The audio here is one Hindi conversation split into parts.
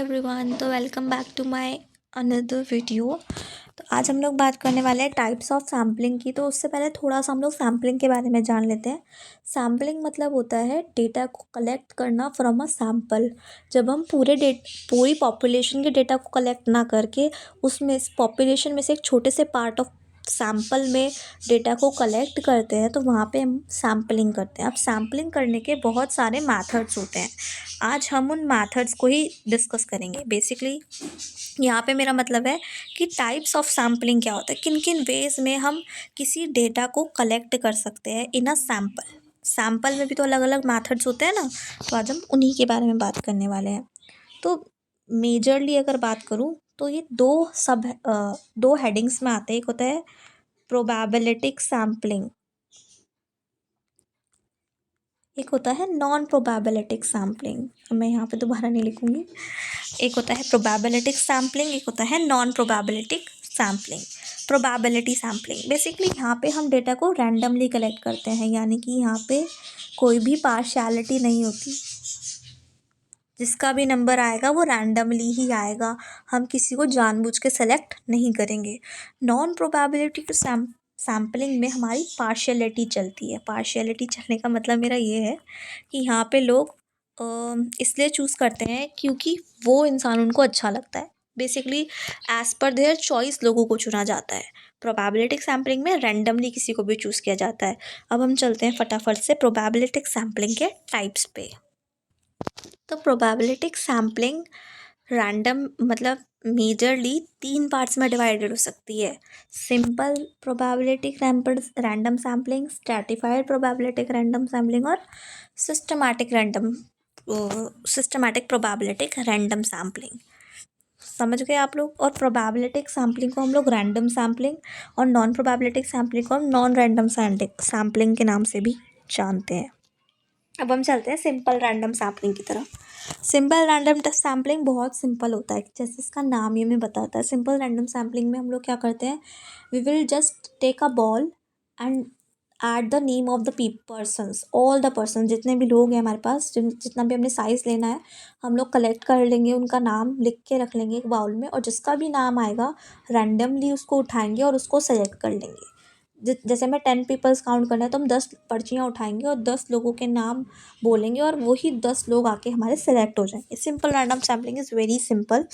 एवरीवन, तो welcome back to my another video. तो आज हम लोग बात करने वाले हैं टाइप्स ऑफ सैम्पलिंग की। तो उससे पहले थोड़ा सा हम लोग सैम्पलिंग के बारे में जान लेते हैं। सैम्पलिंग मतलब होता है डेटा को कलेक्ट करना फ्रॉम अ सैम्पल। जब हम पूरी पॉपुलेशन के डेटा को कलेक्ट ना करके उसमें पॉपुलेशन में से एक छोटे से पार्ट ऑफ सैम्पल में डेटा को कलेक्ट करते हैं, तो वहाँ पे हम सैम्पलिंग करते हैं। अब सैम्पलिंग करने के बहुत सारे मेथड्स होते हैं। आज हम उन मेथड्स को ही डिस्कस करेंगे। बेसिकली यहाँ पे मेरा मतलब है कि टाइप्स ऑफ सैम्पलिंग क्या होता है, किन किन वेज में हम किसी डेटा को कलेक्ट कर सकते हैं इन अ सैम्पल। सैम्पल में भी तो अलग अलग मेथड्स होते हैं ना, तो आज हम उन्हीं के बारे में बात करने वाले हैं। तो मेजरली अगर बात करूँ तो ये दो हेडिंग्स में आते हैं। एक होता है प्रोबेबिलिटिक सैम्पलिंग, एक होता है नॉन प्रोबेबिलिटिक सैम्पलिंग। मैं यहाँ पे दोबारा नहीं लिखूँगी। एक होता है प्रोबेबिलिटिक सैम्पलिंग, एक होता है non probabilistic sampling. Probability sampling basically यहाँ पे हम डेटा को रैंडमली कलेक्ट करते हैं, यानी कि यहाँ पे कोई भी पार्शियलिटी नहीं होती। जिसका भी नंबर आएगा वो रैंडमली ही आएगा, हम किसी को जानबूझ के सेलेक्ट नहीं करेंगे। नॉन प्रोबेबिलिटी सैम्पलिंग में हमारी पार्शियलिटी चलती है। पार्शियलिटी चलने का मतलब मेरा ये है कि यहाँ पे लोग इसलिए चूज़ करते हैं क्योंकि वो इंसान उनको अच्छा लगता है। Basically as per their choice लोगों को चुना जाता है। प्रोबेबिलिटिक सैम्पलिंग में रैंडमली किसी को भी चूज़ किया जाता है। अब हम चलते हैं फटाफट से प्रोबेबिलिटिक सैम्पलिंग के टाइप्स पे। तो प्रोबेबिलिटिक सैम्पलिंग रैंडम मतलब मेजरली 3 पार्ट्स में डिवाइडेड हो सकती है। Simple probabilistic random sampling, stratified probabilistic random sampling और सिस्टमैटिक प्रोबेबिलिटिक रैंडम सैम्पलिंग। समझ गए आप लोग। और प्रोबेबिलिटिक सैम्पलिंग को हम लोग रैंडम सैम्पलिंग और नॉन प्रोबेबिलिटिक सैम्पलिंग को हम नॉन रैंडम सैम्पलिंग के नाम से भी जानते हैं। अब हम चलते हैं सिंपल रैंडम सैम्पलिंग की तरफ। सिंपल रैंडम सैम्पलिंग बहुत सिंपल होता है, जैसे इसका नाम ही हमें बताता है। सिंपल रैंडम सैम्पलिंग में हम लोग क्या करते हैं, we will just take a ball and add the name of the persons, all the person, जितने भी लोग हैं हमारे पास, जितना भी हमने साइज़ लेना है हम लोग कलेक्ट कर लेंगे, उनका नाम लिख के रख लेंगे एक बाउल में, और जिसका भी नाम आएगा रैंडमली उसको उठाएंगे और उसको सेलेक्ट कर लेंगे। जैसे हमें 10 पीपल्स काउंट करना है तो हम 10 पर्चियाँ उठाएंगे और 10 लोगों के नाम बोलेंगे और वही 10 लोग आके हमारे सेलेक्ट हो जाएंगे। Simple random sampling is very simple.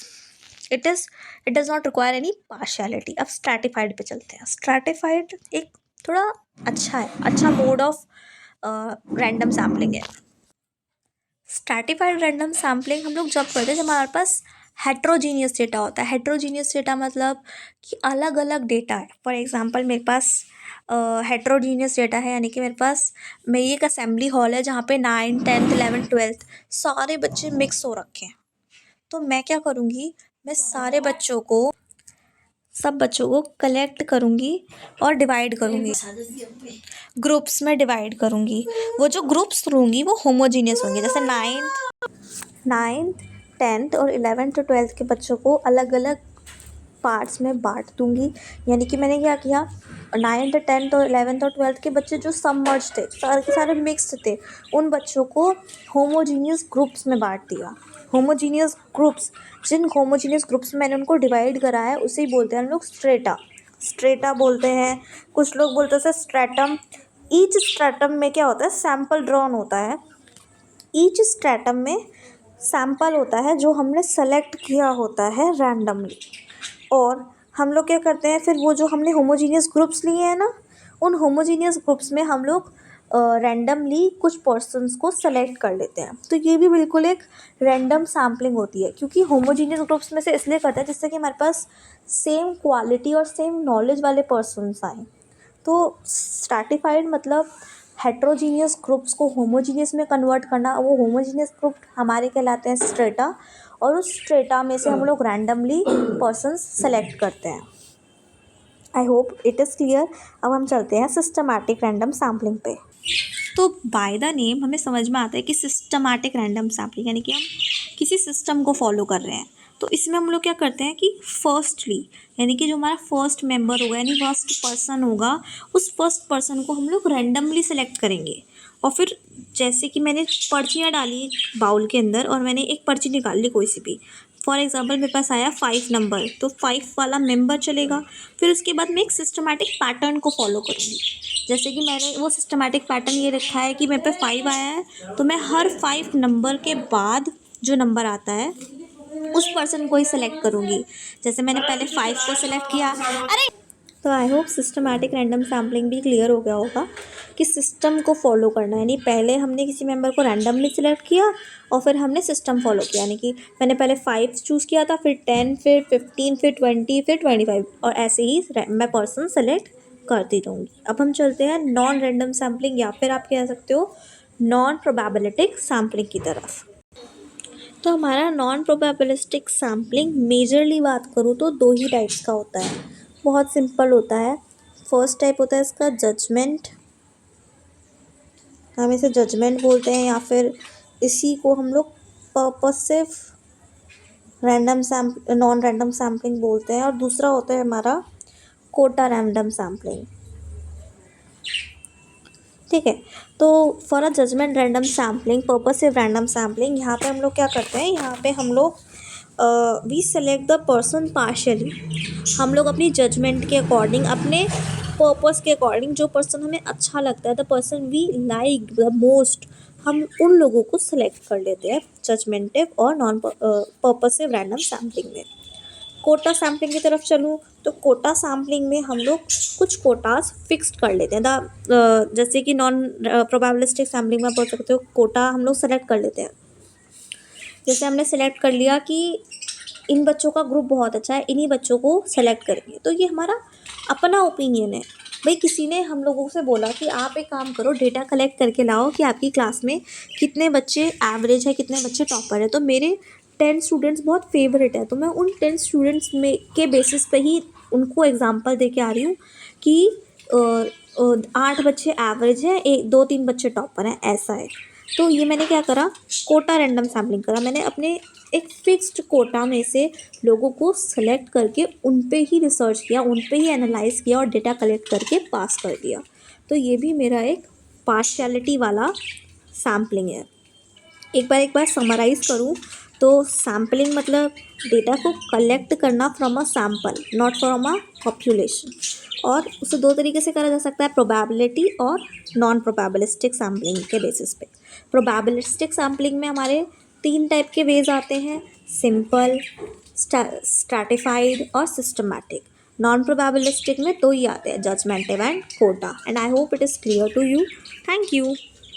It does not require any partiality. अब स्ट्रैटिफाइड पे चलते हैं। स्ट्रैटिफाइड एक थोड़ा अच्छा मोड ऑफ रैंडम सैम्पलिंग है। स्ट्रैटिफाइड रैंडम सैम्पलिंग हम लोग जब करते हैं जब हमारे पास हेट्रोजीनियस डेटा होता है। हेट्रोजीनियस डेटा मतलब कि अलग अलग डेटा है। फॉर एग्जांपल मेरे पास हेट्रोजीनियस डेटा है, यानी कि मेरे पास मेरी एक असेंबली हॉल है जहाँ पे 9, 10, 11, 12 सारे बच्चे मिक्स हो रखे हैं। तो मैं क्या करूँगी, मैं सब बच्चों को कलेक्ट करूँगी और डिवाइड करूँगी, ग्रुप्स में डिवाइड करूँगी। वो जो ग्रुप्स लूँगी वो होमोजीनियस होंगे। जैसे नाइन्थ 10th और 11th to 12th के बच्चों को अलग अलग पार्ट्स में बांट दूँगी। यानी कि मैंने क्या किया, 9th 10th और 11th और 12th के बच्चे जो सबमर्ज थे, सारे के सारे मिक्स्ड थे, उन बच्चों को होमोजीनियस ग्रुप्स में बांट दिया। होमोजीनियस ग्रुप्स, जिन होमोजीनियस ग्रुप्स में मैंने उनको डिवाइड करा है उसे ही बोलते हैं हम लोग स्ट्रेटा बोलते हैं। कुछ लोग बोलते हैं स्ट्रैटम। ईच स्ट्रैटम में क्या होता है, सैम्पल ड्रॉन होता है। ईच स्ट्रैटम में सैम्पल होता है जो हमने सेलेक्ट किया होता है रैंडमली। और हम लोग क्या करते हैं, फिर वो जो हमने होमोजीनियस ग्रुप्स लिए हैं ना, उन होमोजीनियस ग्रुप्स में हम लोग रैंडमली कुछ पर्सन्स को सेलेक्ट कर लेते हैं। तो ये भी बिल्कुल एक रैंडम सैम्पलिंग होती है, क्योंकि होमोजीनियस ग्रुप्स में से इसलिए करते हैं जिससे कि हमारे पास सेम क्वालिटी और सेम नॉलेज वाले पर्सन्स आएँ। तो स्ट्रैटिफाइड मतलब हेट्रोजीनियस ग्रुप्स को होमोजीनियस में कन्वर्ट करना। वो होमोजीनियस ग्रुप हमारे कहलाते हैं स्ट्रेटा, और उस स्ट्रेटा में से हम लोग रैंडमली पर्सन्स सेलेक्ट करते हैं। आई होप इट इज़ क्लियर। अब हम चलते हैं सिस्टमैटिक रैंडम सैम्पलिंग पे। तो बाय द नेम हमें समझ में आता है कि सिस्टमैटिक रैंडम सैम्पलिंग यानी कि हम किसी सिस्टम को फॉलो कर रहे हैं। तो इसमें हम लोग क्या करते हैं कि फर्स्टली, यानी कि जो हमारा फर्स्ट मेंबर होगा यानी फर्स्ट पर्सन होगा, उस फर्स्ट पर्सन को हम लोग रैंडमली सेलेक्ट करेंगे और फिर जैसे कि मैंने पर्चियाँ डाली बाउल के अंदर और मैंने एक पर्ची निकाल ली कोई सी भी, फॉर एग्जांपल मेरे पास आया 5 नंबर, तो 5 वाला मेंबर चलेगा। फिर उसके बाद मैं एक सिस्टमैटिक पैटर्न को फॉलो करूँगी। जैसे कि मैंने वो सिस्टमैटिक पैटर्न ये रखा है कि मेरे पे 5 आया है, तो मैं हर 5 नंबर के बाद जो नंबर आता है उस पर्सन को ही सेलेक्ट करूँगी। जैसे मैंने पहले 5 को सेलेक्ट किया, अरे तो I hope systematic random sampling भी क्लियर हो गया होगा कि सिस्टम को फॉलो करना है, यानी पहले हमने किसी मेंबर को रैंडमली सिलेक्ट किया और फिर हमने सिस्टम फॉलो किया, यानी कि मैंने पहले 5 चूज़ किया था, फिर 10, फिर 15, फिर 20, फिर 25 और ऐसे ही मैं पर्सन सेलेक्ट करती रहूँगी। अब हम चलते हैं नॉन रैंडम सैम्पलिंग या फिर आप कह सकते हो नॉन प्रोबेबिलिस्टिक सैम्पलिंग की तरफ। तो हमारा नॉन प्रोबेबिलिस्टिक सैम्पलिंग मेजरली बात करूँ तो 2 ही टाइप्स का होता है, बहुत सिंपल होता है। फर्स्ट टाइप होता है इसका जजमेंट, हम इसे जजमेंट बोलते हैं, या फिर इसी को हम लोग पर्पसिव नॉन रैंडम सैम्पलिंग बोलते हैं। और दूसरा होता है हमारा कोटा रैंडम सैम्पलिंग। ठीक है, तो for a judgement random sampling, purposive random sampling, यहाँ पे हम लोग क्या करते हैं, यहाँ पे हम लोग we select the person partially. हम लोग अपनी जजमेंट के अकॉर्डिंग, अपने पर्पस के अकॉर्डिंग, जो पर्सन हमें अच्छा लगता है, the person we like the most, हम उन लोगों को सेलेक्ट कर लेते हैं जजमेंटिव और नॉन पर्पसिव रैंडम सैम्पलिंग में। कोटा सैम्पलिंग की तरफ चलूँ तो कोटा सैम्पलिंग में हम लोग कुछ कोटास फिक्स्ड कर लेते हैं। जैसे कि नॉन प्रोबेबिलिस्टिक सैम्पलिंग में बोल सकते हो कोटा हम लोग सेलेक्ट कर लेते हैं। जैसे हमने सेलेक्ट कर लिया कि इन बच्चों का ग्रुप बहुत अच्छा है, इन्हीं बच्चों को सेलेक्ट करेंगे, तो ये हमारा अपना ओपिनियन है। भाई किसी ने हम लोगों से बोला कि आप एक काम करो, डेटा कलेक्ट करके लाओ कि आपकी क्लास में कितने बच्चे एवरेज है, कितने बच्चे टॉपर है। तो मेरे 10 स्टूडेंट्स बहुत फेवरेट है, तो मैं उन 10 स्टूडेंट्स में के बेसिस पे ही उनको एग्जांपल दे के आ रही हूँ कि 8 बच्चे एवरेज हैं, 2-3 बच्चे टॉपर हैं, ऐसा है। तो ये मैंने क्या करा, कोटा रैंडम सैम्पलिंग करा। मैंने अपने एक फिक्स्ड कोटा में से लोगों को सेलेक्ट करके उन पे ही रिसर्च किया, उन पे ही एनालाइज किया और डेटा कलेक्ट करके पास कर दिया। तो ये भी मेरा एक पार्शियलिटी वाला सैम्पलिंग है। एक बार समराइज़ करूँ तो सैम्पलिंग मतलब डेटा को कलेक्ट करना from a sample, not from a population. और उसे 2 तरीके से करा जा सकता है, प्रोबेबिलिटी और नॉन प्रोबेबिलिस्टिक सैम्पलिंग के बेसिस पे। प्रोबेबिलिस्टिक सैम्पलिंग में हमारे 3 टाइप के वेज आते हैं, सिंपल, स्ट्रैटिफाइड और सिस्टमैटिक। नॉन प्रोबेबिलिस्टिक में 2 ही आते हैं, judgemental and quota. And I hope it is clear to you. Thank you.